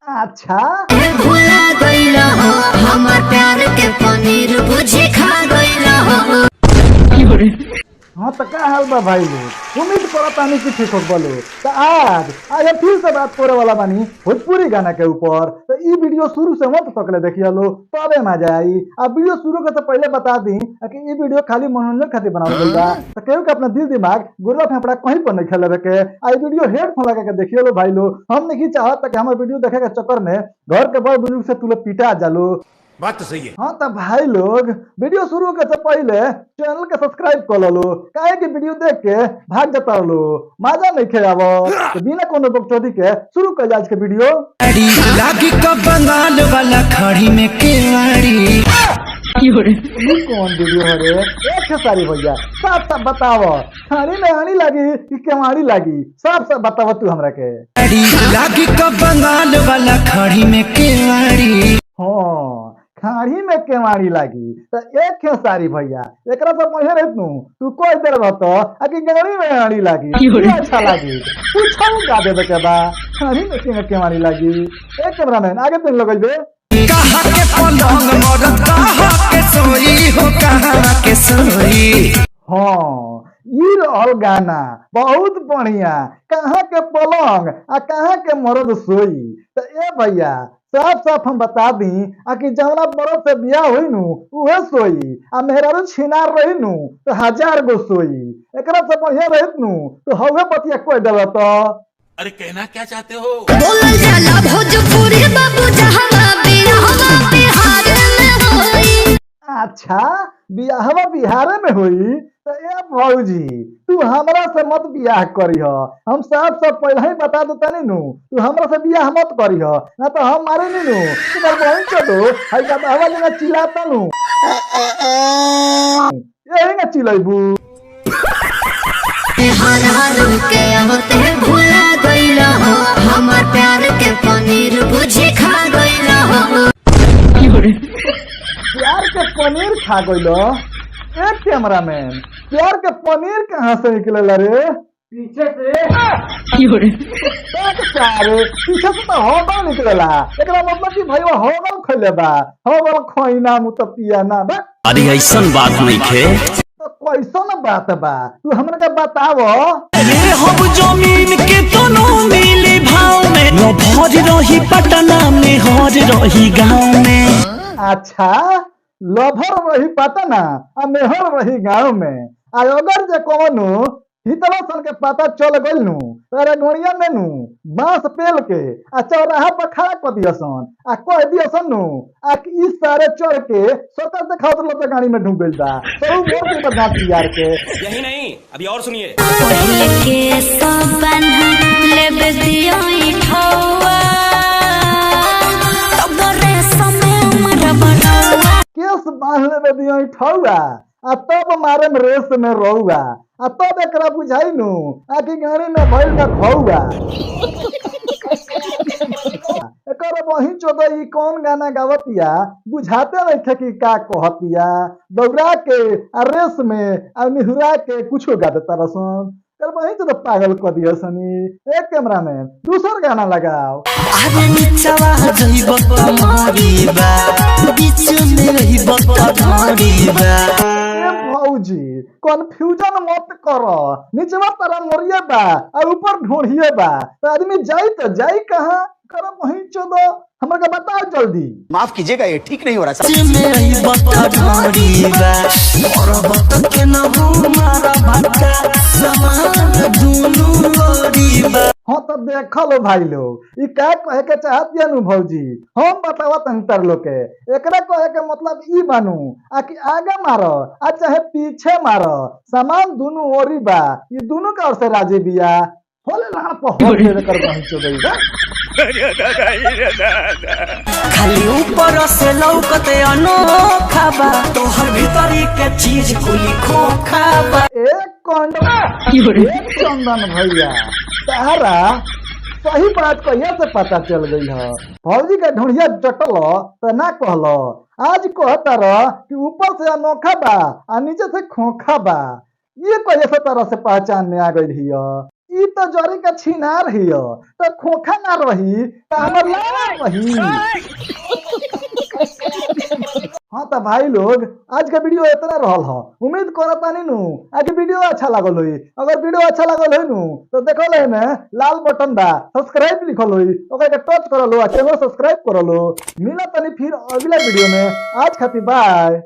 अच्छा भुला गइल हो हमर प्यार के पनीर बुझे खा गइल हो। हाँ तो क्या हाल बा भाई लोग, उम्मीद करतानी कि ठीक हो बोलो। तो आज आज हम फिर से बात करे वाला बानी भोजपुरी गाना के ऊपर। तो ई वीडियो शुरू से मत तक ले देखिए लो तबे मजा आई। अब वीडियो शुरू के तो पहले बता दी कि ई वीडियो खाली मनोरंजन खातिर बनावल गइल बा। तो केहू के अपना दिल दिमाग गुर्रा फेफड़ा कहीं पर नहीं खेले के। आई वीडियो हेडफोन लगा के देखिए लो भाई लोग। हम नहीं चाहत कि हमारे वीडियो देखे के चक्कर में घर के बड़ बुजुर्ग से तू लोग पिटा जालो। बात तो सही है। हाँ तो भाई लोग वीडियो शुरू करते पहले चैनल के सब्सक्राइब कर लो, काहे कि वीडियो देख के भाग जाता लो मजा नहीं खेलावो। तो बिना कोनो बकचोदी के शुरू कर आज के वीडियो। लागी का बंगाल वाला खड़ी में केवाड़ी। ये कौन वीडियो है रे? एक सारी भैया साफ साफ बताओ, खानी में आनी लगी कि केवाड़ी लगी? साफ साफ बताओ तू हमरा के। लागी का बंगाल वाला खड़ी में केवाड़ी। हाँ खाड़ी में केवाड़ी लागी तो एक खेसारी भैया एकरा से पढ़े रह तू कोई देर रहतो आकि गाड़ी में आड़ी लागी ये अच्छा लागी पूछाऊ गा देबे के बा खाड़ी में केवाड़ी लागी। एक कैमरामैन आगे दिन लगइबे। कहा के पलंग मरद कहा के सोई हो कहा के सोई। हाँ ये रहल गाना बहुत बढ़िया, कहाँ के पलंग आ कहाँ के मर्द सोई। तो ए भैया साफ साफ हम बता दी कि जवना बरत से बियाह हुई नु उहे सोई आ मेहरारू छिनार रही नु तो 1000 गो सोई। एकरा से बढ़िया रहित नु तो हवे पतिया कोई देला तो। अरे कहना क्या चाहते हो? बोलल जाला भोजपुरी बाबू जहां बिहार में होई। अच्छा बियाहवा बिहार में हुई तो ए भौजी तू हमरा से मत बियाह करीह। हम साफ साफ पहले ही बता देता नहीं नु तू हमरा से बियाह मत करीह ना तो हम मारे नहीं नु तुम्हारे बहन के दो हई का आवाज में चिल्लाता नु यही ना चिल्लाइबू। हर हर के होते भुला गइल हो हमर प्यार के पनीर बुझे खा गइल हो। प्यार के पनीर खा गइलो? एक कैमरामैन प्यार के पनीर कहाँ से निकलेला रे? पीछे से। सारे पीछे से तो होगल निकलेला, एकरा मतलब कि भाई वो होगल खइले बा, होगल खइना मु तो पिया ना बा। अरे ऐसन बात नहीं खे। तो कैसन बात बा तू हमरा के बतावो। अरे हम जमीन के दोनों मिले भाव में न भर रही पटना में हर रही गाँव में। अच्छा लभर रही पटना आ मेहर रही गाँव में। आ अगर जे कोनो हितवा सन के पता चल गइल नु तारे गोड़िया में नु बांस पेल के आ चौराहा पर खड़ा कर दियसन आ कह दियसन नु आ कि इस सारे चढ़ के सतर से खावत लोग गाड़ी में ढूंढ गइल बा तो उ मोर के बदनाम यार के। यही नहीं अभी और सुनिए। पहले के सब बन्हा लेबे दियो ई ठौआ तब रे समय उमर बनौआ। केस बांध ले दियो ठौआ आ तब मारे में रेस में रहुआ आ तब एकरा बुझाई नु आ कि गाड़ी में भइल ना खौआ। एकर वही चोदो ई कौन गाना गावतिया बुझाते नहीं थे कि का कहतिया। दौड़ा के आ रेस में आ निहुरा के कुछो गा देता रसन। कर वही तो पागल कर दिया सनी। एक कैमरामैन दूसर गाना लगाओ। अरे निचवा जइब तुम्हारी बा बीच में रही बतधारी बा। भौजी कंफ्यूजन मत करो, नीचवा तारा मोरिया बा और ऊपर ढोढ़िए बा तो आदमी जाई तो जाई कहाँ? कर वही चोदो हमरा के बताओ जल्दी। माफ कीजिएगा ये ठीक नहीं हो रहा बीच में रही बतधारी बा और बत के न हमारा भटका समान दोनों ओरी बा। हाँ तो देख लो भाई लोग ई क्या कहे के चाहतिया नु भौजी हम बतावत अंतर लोग के। एकरा कहे के मतलब ई बानू आ कि आगे मारो आ चाहे पीछे मारो सामान दोनों ओरी बा, ये दोनों का ओर से राजी बिया होले लाड़ पर हो ले कर वही चोदई बा। खाली ऊपर से लौकते अनोखा बा तोहर भीतरी के चीज कुली खोखा बा। एक एक चंदन भैया तारा सही बात कहिया से पता चल गई है? भौजी का ढूंढिया जटल तो ना कहलो, आज कहता रह कि ऊपर से अनोखा बा आ नीचे से खोखा बा। ये कहिया से तरह से पहचान में आ गई है? ई तो जरी का छीना रही हो तो खोखा ना रही तो हमर लाल रही। हाँ तो भाई लोग आज का वीडियो इतना रहल हो, उम्मीद करता नहीं नु आज वीडियो अच्छा लागल होई। अगर वीडियो अच्छा लागल होई नु तो देखो ले में लाल बटन बा सब्सक्राइब लिखल होई, ओकरा के टच कर लो, चैनल सब्सक्राइब कर लो। मिला तनी फिर अगला वीडियो में, आज खातिर बाय।